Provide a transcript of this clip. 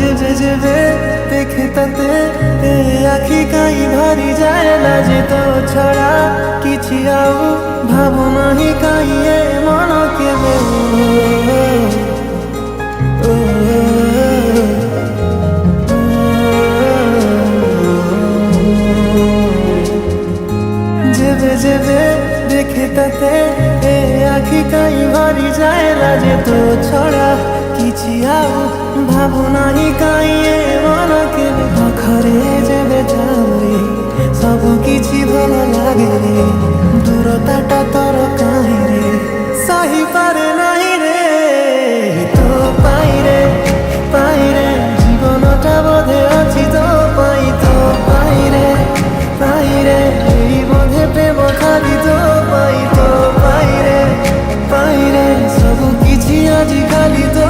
ଯେବେ ଯେବେ ଦେଖେ ତତେ ଏ ଆଖି କାହିଁ ଭରି ଯାଏ ଲାଜେ ତୋ ଛଡ଼ା କିଛି ଆଉ ଭାବୁନାହିଁ କାହିଁ ଏ ମନ କେବେ যেবে যেবে দেখে তাতে এ আখি কাই ভরি যায় লাজে তো ছড়া কিছু ଆଉ ଭାବୁନାହିଁ କାହିଁ ଏ ମନ କେବେ ପାଖରେ ଯେବେ ଯାଉରେ ସବୁ କିଛି ଭଲ ଲାଗେ ରେ ଦୂରତାଟା ତୋର କାହିଁରେ ସହିପାରେ ନାହିଁ ରେ ତୋ ପାଇରେ ଜୀବନଟା ବୋଧେ ଅଛି ତୋ ପାଇରେ ଏଇ ବୋଧେ ପ୍ରେମ ଖାଲି ତୋ ପାଇରେ ସବୁ କିଛି ଆଜି ଖାଲି ତୋ